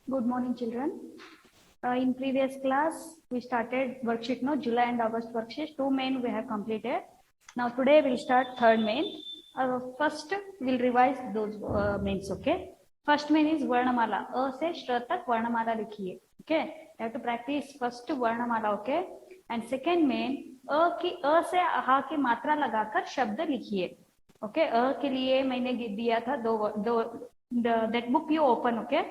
Good morning, children. In previous class, we started worksheet, no, July and August worksheet. 2 main we have completed. Now today we'll start third main. First, we'll revise those mains, okay? First main is Varnamala. A से sh तक Varnamala लिखिए. Okay? You have to practice first Varnamala, okay? And second main, a से हा की मात्रा लगाकर शब्द लिखिए. Okay? अ के लिए मैंने दिया था दो that book you open, okay?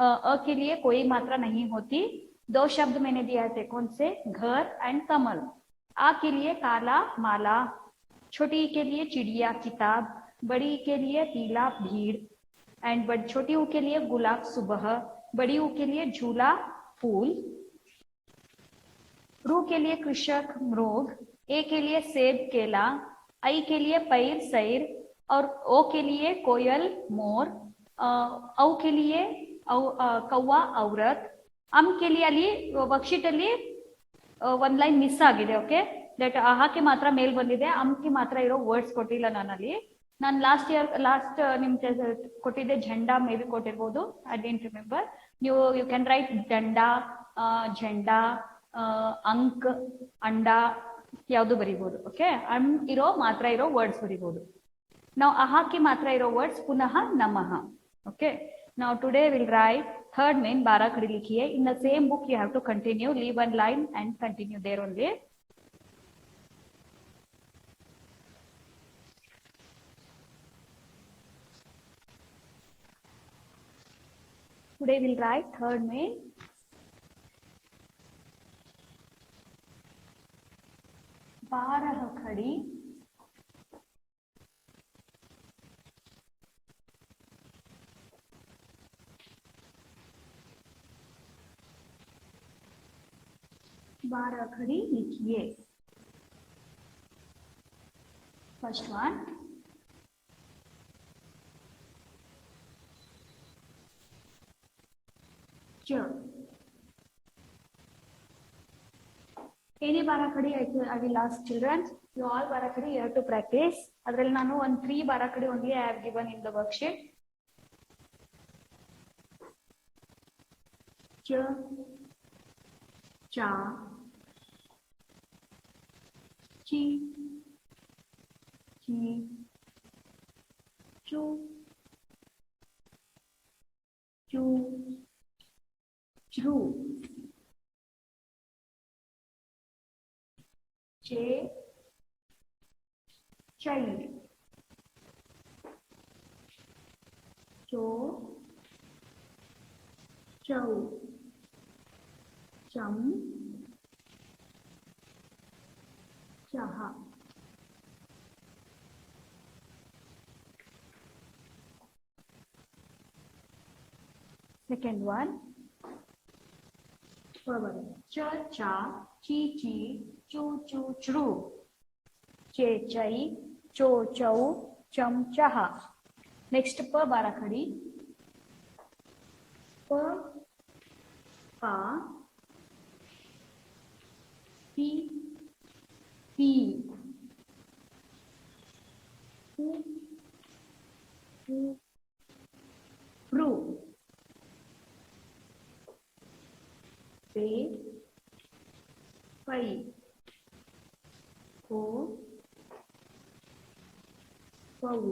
अ के लिए कोई मात्रा नहीं होती. दो शब्द मैंने दिया थे, कौन से? घर एंड कमल. आ के लिए काला माला, छोटी के लिए चिड़िया किताब, बड़ी के लिए पीला भीड़, एंड छोटी ऊ के लिए गुलाब सुबह, बड़ी ऊ के लिए झूला फूल, रू के लिए कृषक मृग, ए के लिए सेब केला, आई के लिए पैर सैर, और ओ के लिए कोयल मोर, औ के लिए कौवा औरत. अम के लिए ಅಲ್ಲಿ ವರ್ಕ್ಶೀಟ್ ಅಲ್ಲಿ ಒಂದು ಲೈನ್ ಮಿಸ್ ಆಗಿದೆ. ಓಕೆ, ದಟ್ ಆಹಾಕ್ಕೆ ಮಾತ್ರ ಮೇಲ್ ಬಂದಿದೆ, ಅಮ್ಗೆ ಮಾತ್ರ ಇರೋ ವರ್ಡ್ಸ್ ಕೊಟ್ಟಿಲ್ಲ ನಾನಲ್ಲಿ. ನಾನು ಲಾಸ್ಟ್ ನಿಮ್ ಕೊಟ್ಟಿದ್ದೆ ಝಂಡಾ, ಮೇ ಬಿ ಕೊಟ್ಟಿರ್ಬೋದು, I didn't remember. You can write ದಂಡ, ಝಂಡಾ, ಅಂಕ್, ಅಂಡ, ಯಾವುದು ಬರಿಬಹುದು. ಓಕೆ, ಅಮ್ ಇರೋ ಮಾತ್ರ ಇರೋ ವರ್ಡ್ಸ್ ಬರಿಬಹುದು. ನಾವು ಆಹಾಕ್ಕೆ ಮಾತ್ರ ಇರೋ ವರ್ಡ್ಸ್ ಪುನಃ ನಮಃ. Okay, now today we'll write third main bara khadi likhiye. In the same book you have to continue, leave one line and continue there only. Today we'll write third main. बारह खड़ी बारह खड़ी लिखिए. First one, च. Any barakadi I will ask children. You all barakadi you have to practice. Adralli nanu one 3 barakadi only I have given in the worksheet. Ch, cha, chi, chi, chu, chu, chru, che, chai, cho, chau, cham, chaha. Second one, ch, cha, chi, chi, chu, chu, chru, che, chai, cho, chau, cham, chaha. Next, pa barakadi. Pa, pa, pi, pi, pu, pu, pru, pe, pai, po, pau,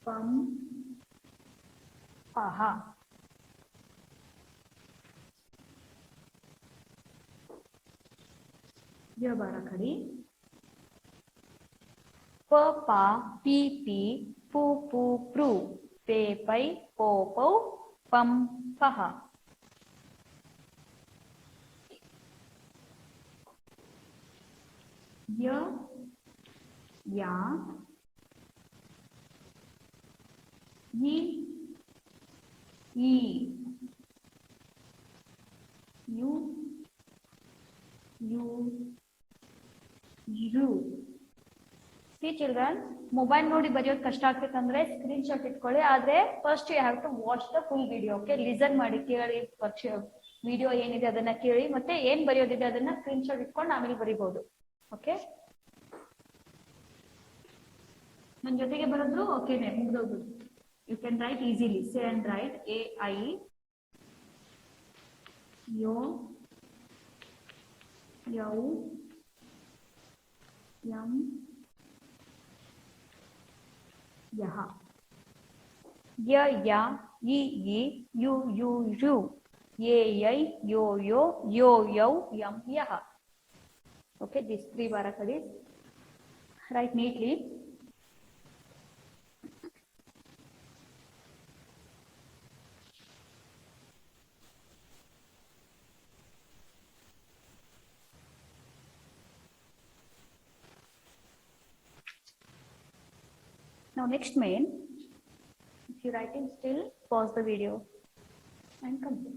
pam, paha. यह बाराखड़ी. प, पा, P, P, पू, पू, Pru, पे, पै, पो, पौ, पम, पहा. य, या, यी, ई, यू, यू, यू. See children, ಮೊಬೈಲ್ ನೋಡಿ ಬರೆಯೋದು ಕಷ್ಟ ಆಗ್ತಂದ್ರೆ ಸ್ಕ್ರೀನ್ ಶಾಟ್ ಇಟ್ಕೊಳ್ಳಿ. ಆದ್ರೆ first you have to watch the full video. Okay, listen ಮಾಡಿ, ಕೇಳಿ, ವಿಡಿಯೋ ಏನಿದೆ ಅದನ್ನ ಕೇಳಿ, ಮತ್ತೆ ಏನ್ ಬರೆಯೋದಿದೆ ಅದನ್ನ ಸ್ಕ್ರೀನ್ ಶಾಟ್ ಇಟ್ಕೊಂಡು ಆಮೇಲೆ ಬರಿಬಹುದು. ಓಕೆ, ನನ್ನ ಜೊತೆಗೆ ಬರೋದು ಓಕೆನೆ, ಮುಗ್ದೋಗ್ಬೋದು. You can write easily. Say and write AI, yo, yo, yum, yaha. Ya, ya, yi, you. Ye, yay, yo, yum, yaha. Okay, these 3 Varakadis. Write neatly. Now next main, if you're writing still, pause the video and complete.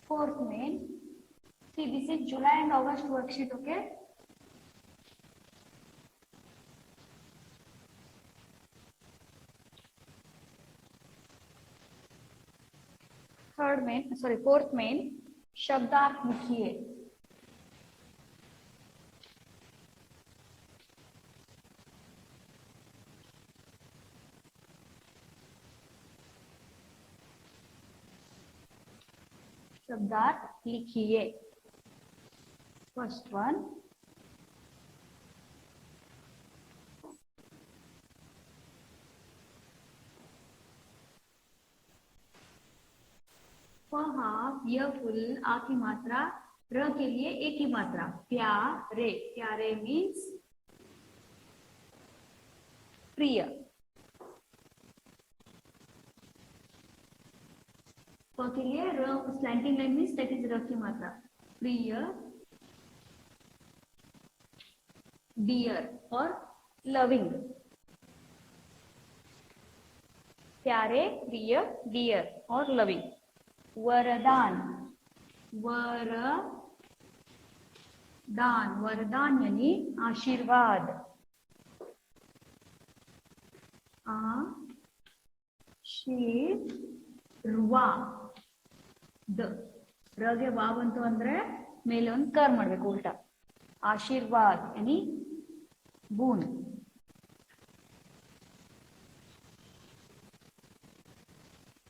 Fourth main, see this is July and August worksheet, okay? Fourth main, शब्दार्थ लिखिए. शब्दार्थ लिखिए. First one. यह full आ की मात्रा, र के लिए ए की मात्रा. प्यारे. प्यारे मीन्स प्रिय. के लिए र slanting line means that is र की मात्रा. प्रिय, डियर और लविंग. प्यारे, प्रिय, डियर और लविंग. वरदान. वरदान. वरदान यानी आशीर्वाद. ರಗೆ ವಾ ಬಂತು ಅಂದ್ರೆ ಮೇಲೆ ಒಂದು ಕರ್ ಮಾಡ್ಬೇಕು ಉಲ್ಟಾ. ಆಶೀರ್ವಾದ್ यानी boon.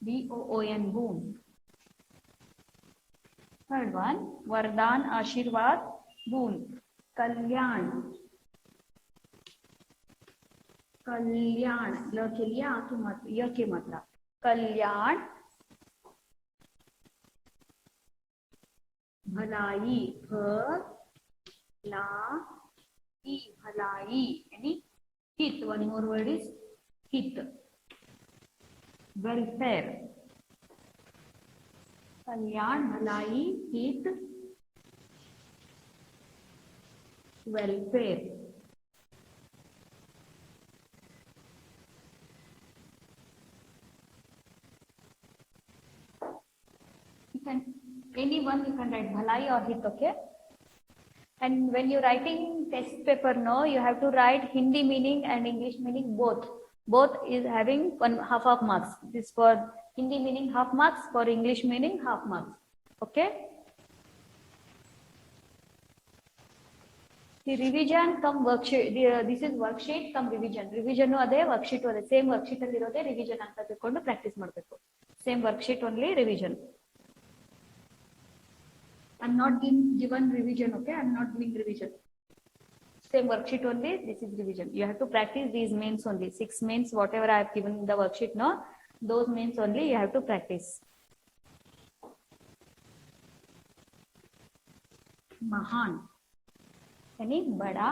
BOON boon. Third one, वरदान, आशीर्वाद, boon. कल्याण. कल्याण ल के लिए आ की मात्रा, य की मात्रा. कल्याण. भलाई. भलाई. भलाई यानी हित. One more word is हित. वेलफेयर. कल्याण, भलाई, हित, welfare. You can anyone you can write bhalai or hit, okay? And when you're writing test paper, no, you have to write Hindi meaning and English meaning both. Both is having 1/2 of marks. This for Hindi meaning 1/2 marks, for English meaning 1/2 marks. Okay? The revision come worksheet. This is worksheet come revision. Revision ade worksheet ade same worksheet alli irode revision anta tikondu practice ಮಾಡಬೇಕು. Same worksheet only revision. I'm not given revision, okay? I'm not doing revision. Same worksheet only, this is revision. You have to practice these mains only. 6 mains, whatever I have given in the worksheet, no? Those mains only you have to practice. Mahan. यानी बड़ा.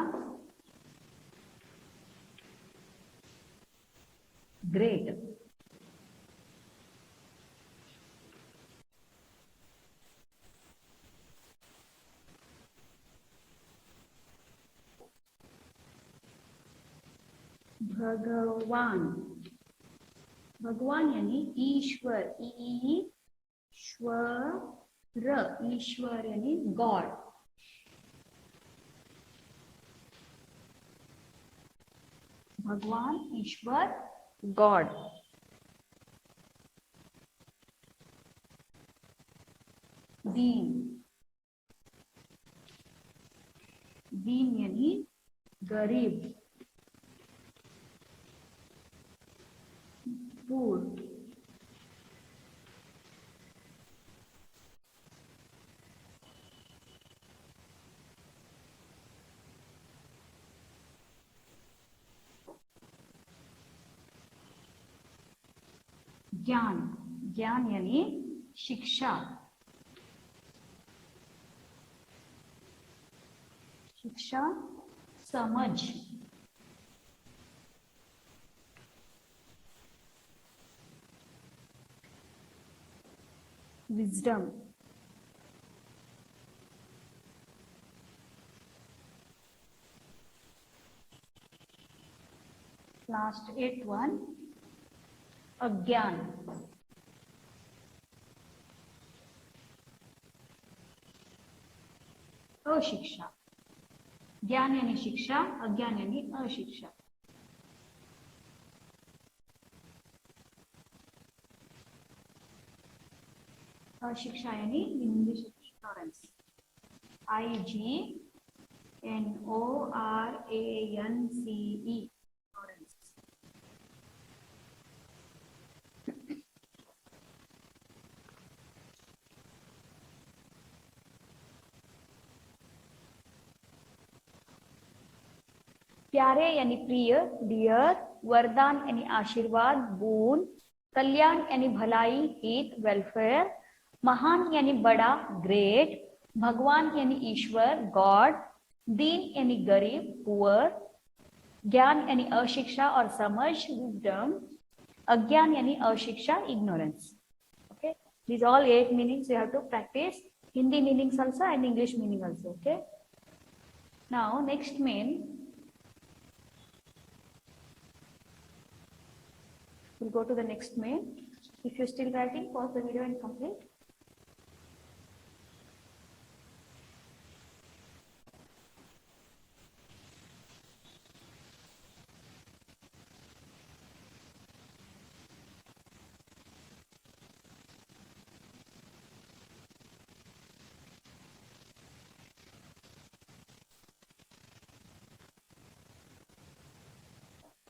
Great. भगवान. भगवान यानी ईश्वर. ईश्वर. ईश्वर यानी God. भगवान, ईश्वर, God. दीन, दीन यानी गरीब, poor, ज्ञान, ज्ञान यानी शिक्षा, शिक्षा, समझ, विजडम, लास्ट 8th one, अज्ञान, अशिक्षा। ज्ञान यानी शिक्षा, अज्ञान यानी अशिक्षा। अशिक्षा यानी इंग्लिश इग्नोरेंस, IGNORANCE, इग्नोरेंस। प्यारे यानी प्रिय, डियर, वरदान यानी आशीर्वाद, बोन, कल्याण यानी भलाई, हित, वेलफेयर, महान यानी बड़ा, ग्रेट, भगवान यानी ईश्वर, गॉड, दीन यानी गरीब, पुअर, ज्ञान यानी अशिक्षा और समझ, विजडम, अज्ञान यानी अशिक्षा, ignorance. Okay, these all 8 meanings you have to practice. Hindi meanings also and English meaning also. Okay. Now next main, we'll go to the next main. If you're still writing, pause the video and complete.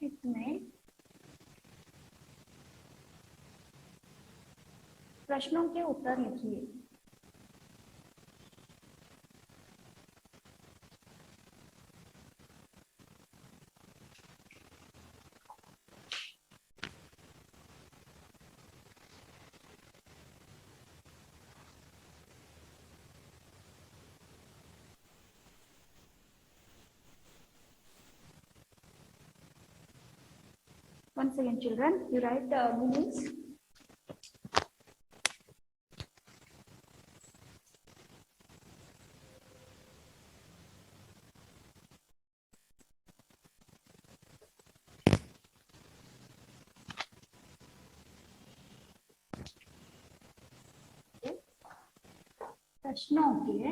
इसमें प्रश्नों के उत्तर लिखिए। Once again, children, you write the meanings. प्रश्नों के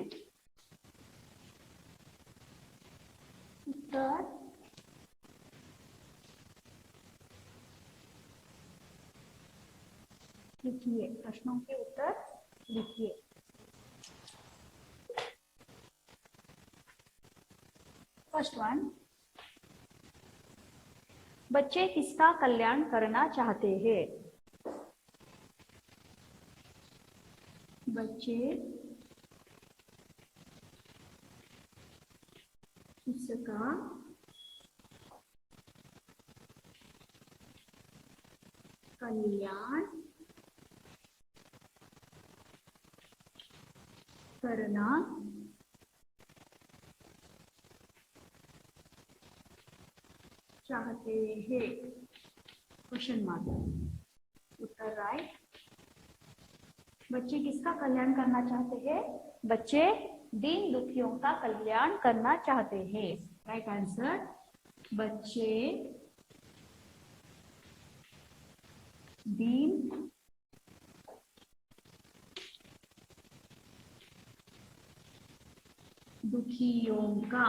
उत्तर लिखिए। प्रश्नों के उत्तर लिखिए। फर्स्ट वन, बच्चे किसका कल्याण करना चाहते हैं? बच्चे किसका कल्याण करना चाहते हैं? Question mark. उत्तर राइट। बच्चे किसका कल्याण करना चाहते हैं? बच्चे दीन दुखियों का कल्याण करना चाहते हैं। राइट आंसर, बच्चे दीन दुखियों का,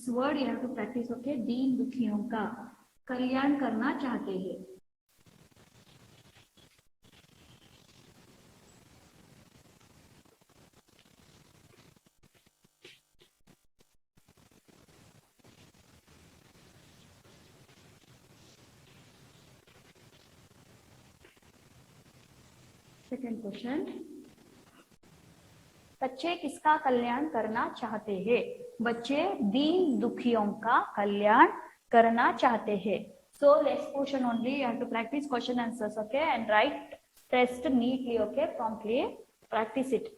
this word you have to practise. Okay, दीन दुखियों का कल्याण करना चाहते हैं. सेकेंड क्वेश्चन, बच्चे किसका कल्याण करना चाहते हैं? बच्चे दीन दुखियों का कल्याण करना चाहते हैं. So let's question only. You have to practice question answers, okay, and write test neatly, okay, promptly. Practice it.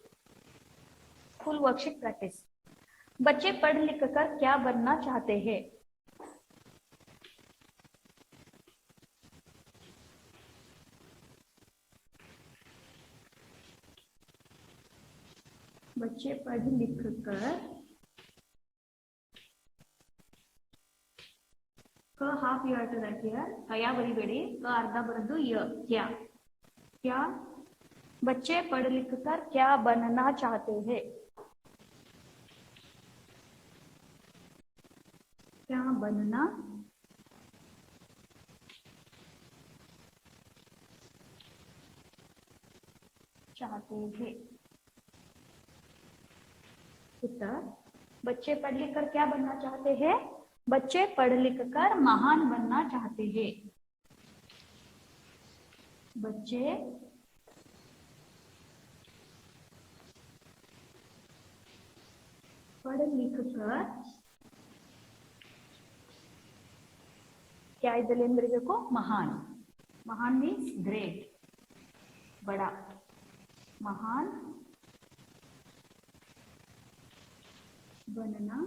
Full worksheet practice. बच्चे पढ़ लिख कर क्या बनना चाहते हैं? बच्चे पढ़ लिख कर क half you have to write here. कया बरीಬೇಡಿ, क अर्ध बರೆದು य क्या. क्या बच्चे पढ़ लिख कर क्या बनना चाहते हैं? क्या बनना चाहते हैं? उत्तर, बच्चे पढ़ लिख कर क्या बनना चाहते हैं? बच्चे पढ़ लिख कर महान बनना चाहते हैं. बच्चे पढ़ लिख कर क्या इधर ಏನ್ ಬರೀಬೇಕು? महान. महान मीन्स ग्रेट, बड़ा. महान बनना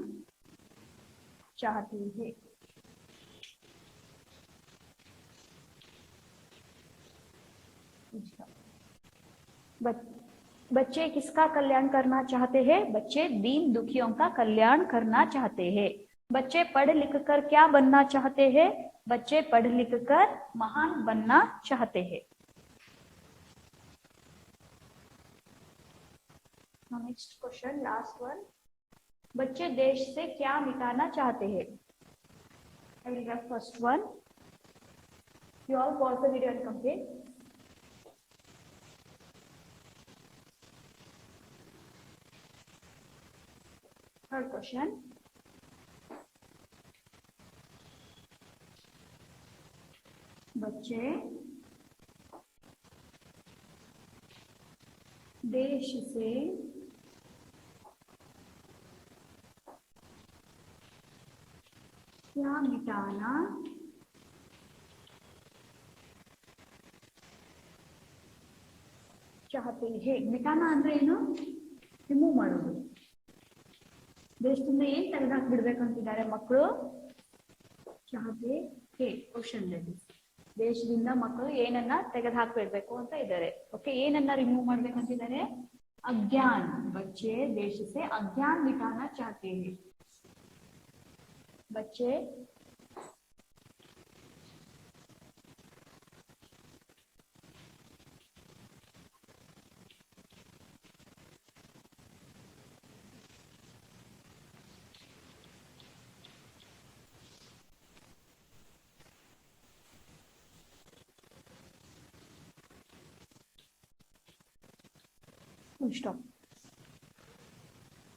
चाहते हैं. बच्चे किसका कल्याण करना चाहते हैं? बच्चे दीन दुखियों का कल्याण करना चाहते हैं. बच्चे पढ़ लिख कर क्या बनना चाहते हैं? बच्चे पढ़ लिख कर महान बनना चाहते हैं. Next question, last one. बच्चे देश से क्या मिटाना चाहते हैं? I will have first one. You all pause the video and complete. Third question. बच्चे देश से क्या मिटाना चाहते हैं? मिटाना ಅಂದ್ರೆ ಏನು? ರಿಮೂವ್ ಮಾಡೋದು. ದೇಶದಿಂದ ಏನು ತೆಗೆದಾಕ್ ಬಿಡಬೇಕಂತಿದ್ದಾರೆ ಮಕ್ಕಳು? ಚಾಹತೆ ಹೇ ಕ್ವೆಶ್ಚನ್ ದಲ್ಲಿ ದೇಶದಿಂದ ಮಕ್ಕಳು ಏನನ್ನ ತೆಗೆದುಹಾಕಬೇಕು ಅಂತ ಇದ್ದಾರೆ. ಓಕೆ, ಏನನ್ನ ರಿಮೂವ್ ಮಾಡ್ಬೇಕಂತಿದ್ದಾರೆ? अज्ञान. बच्चे देश से अज्ञान मिटाना चाहते हैं. बच्चे stop.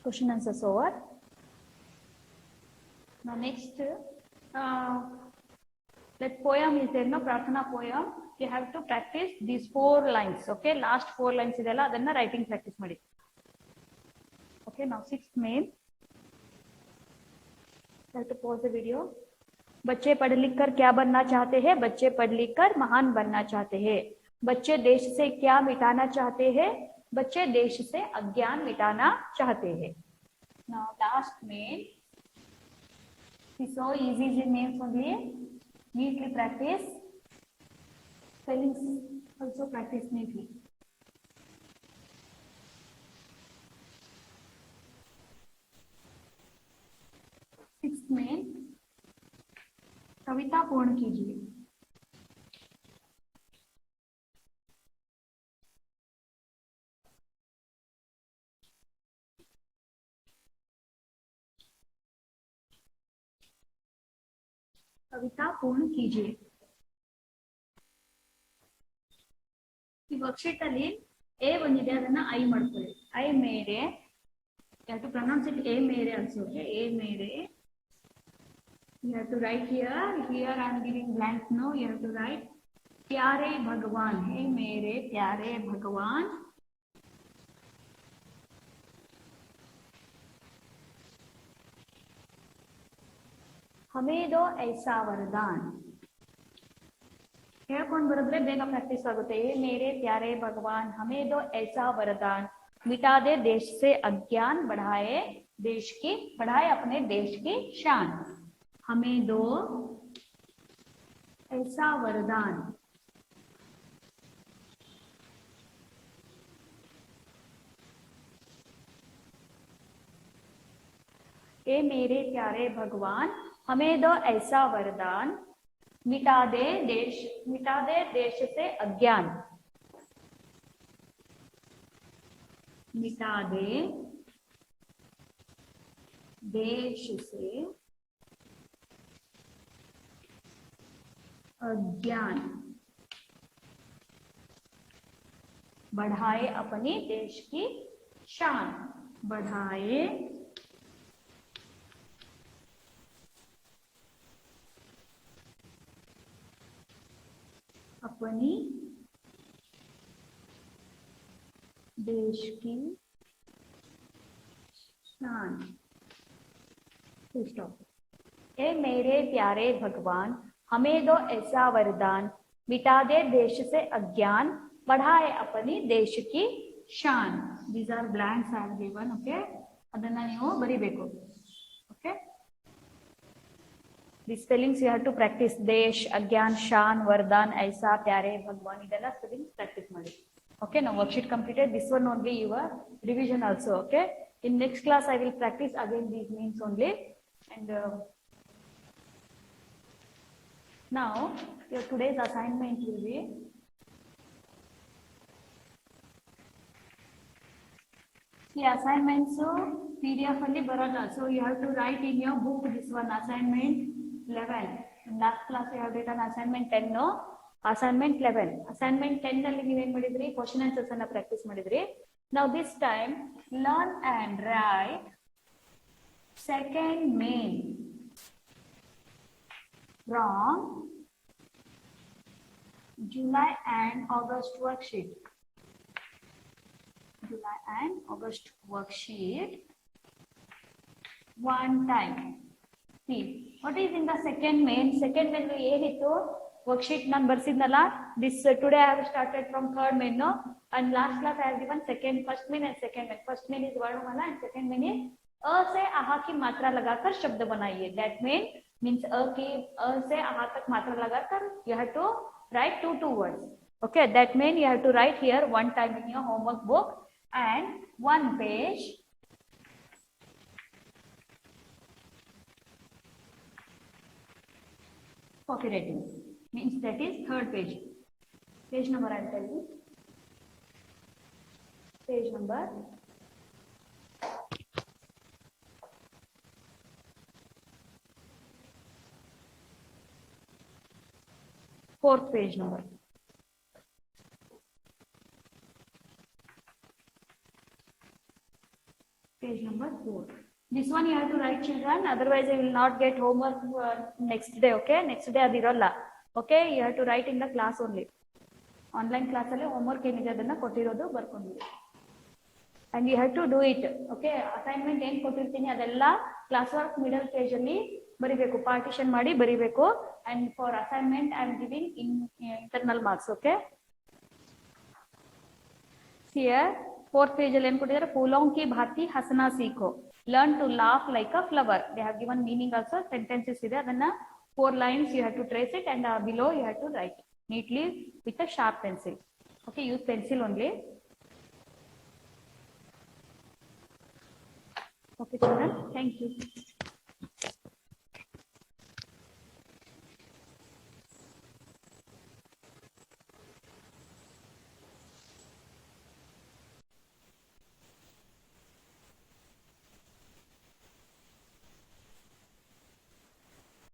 Question answers over. Now next, that poem is there, no, Prarthana poem. You have to practice these 4 lines. Okay, last 4 lines idella adanna writing practice ಮಾಡಿ. Okay, now 6th main. You have to pause the video. बच्चे पढ़ लिख कर क्या बनना चाहते हैं? बच्चे पढ़ लिख कर महान बनना चाहते हैं. बच्चे देश से क्या मिटाना चाहते हैं? बच्चे देश से अज्ञान मिटाना चाहते हैं. Now last main. So easy names only. Neatly practice. Spellings also practice neatly. Sixth main. कविता पूर्ण कीजिए. कविता पूर्ण कीजिए। ಈ ವರ್ಕ್ಶೀಟ್ ಅಲ್ಲಿ ಎ ಬಂದಿದೆ, ಅದನ್ನ ಐ ಮಾಡ್ಕೊಳ್ಳಿ. ಐ ಮೇರೆ, you have to pronounce it a mere also, okay? A mere, you have to write here. Here I am giving blank, no, you have to write प्यारे भगवान. हे मेरे प्यारे भगवान, हमें दो ऐसा वरदान. ಹೇಳ್ಕೊಂಡು ಬರೆದ್ರೆ ಬೇಗ ಪ್ರಾಕ್ಟೀಸ್ ಆಗುತ್ತೆ. हे मेरे प्यारे भगवान, हमें दो ऐसा वरदान, मिटा दे देश से अज्ञान, बढ़ाए अपने देश की शान. हमें दो ऐसा वरदान, हे मेरे प्यारे भगवान, हमें दो ऐसा वरदान, मिटा दे देश से अज्ञान, मिटा दे देश से अज्ञान, बढ़ाए अपने देश की शान. बढ़ाए अपनी देश की शान. स्टॉप. हे मेरे प्यारे भगवान, हमें दो ऐसा वरदान, मिटा दे देश से अज्ञान, बढ़ाए अपनी देश की शान. These are blanks I have given, okay? ಅದನ್ನ ನೀವು ಬರಿಬೇಕು. Okay? The spellings you have to practice. देश, अज्ञान, शान, वरदान, ऐसा, प्यारे, भगवान, ಇದೆಲ್ಲ spelling practice ಮಾಡಿ. Okay, now worksheet completed. This one only your revision also, okay? In next class I will practice again these means only. And now your today's assignment will be the assignments PDF only baroda. So you have to write in your book this one, assignment 11. In last class you have written assignment 10, no? Assignment 11. Assignment 10 ನಲ್ಲಿ ನೀವು ಏನು ಮಾಡಿದ್ರಿ, question answers ಅನ್ನ practice ಮಾಡಿದ್ರಿ. Now this time learn and write second main from July and August worksheet. July and August worksheet one time. See what is in the second main. Second main ಏನಿತ್ತು worksheet ನಾನು ಬರ್ಸಿದ್ನಲ್ಲ. This today I have started from third main, no? And last class I have given first main and second main. First main is वर्णमाला and second main is अ से आहा की मात्रा लगाकर शब्द बनाइए. That main means अ से आहा तक मात्रा लगाकर you have to write two words. Okay, that main you have to write here one time in your homework book and one page. Copywriting means that is third page. Page number I will tell you. Page number 4th page number. Page number 4. This one you have to write, children, otherwise you will not get homework next day, okay? Next day adiralla. Okay, you have to write in the class only. Online class alli homework ಏನಿದೆ ಅದನ್ನ ಕೊಟ್ಟಿರೋದು ಬರ್ಕೊಂಡಿರಿ. And you have to do it. Okay, assignment ಏನು ಕೊಟ್ಟಿರ್ತೀನಿ ಅದೆಲ್ಲ class work middle page ಅಲ್ಲಿ ಬರಿಬೇಕು, partition ಮಾಡಿ ಬರಿಬೇಕು. And for assignment I am giving in internal marks, okay? Here 4th page ಅಲ್ಲಿ ಏನು ಕೊಟ್ಟಿದ್ದಾರೆ, फूलों की भांति हंसना सीखो, learn to laugh like a flower. They have given meaning also, sentences ಇದೆ, ಅದನ್ನ 4 lines you have to trace it and below you have to write neatly with a sharp pencil. Okay, use pencil only. Okay children, thank you.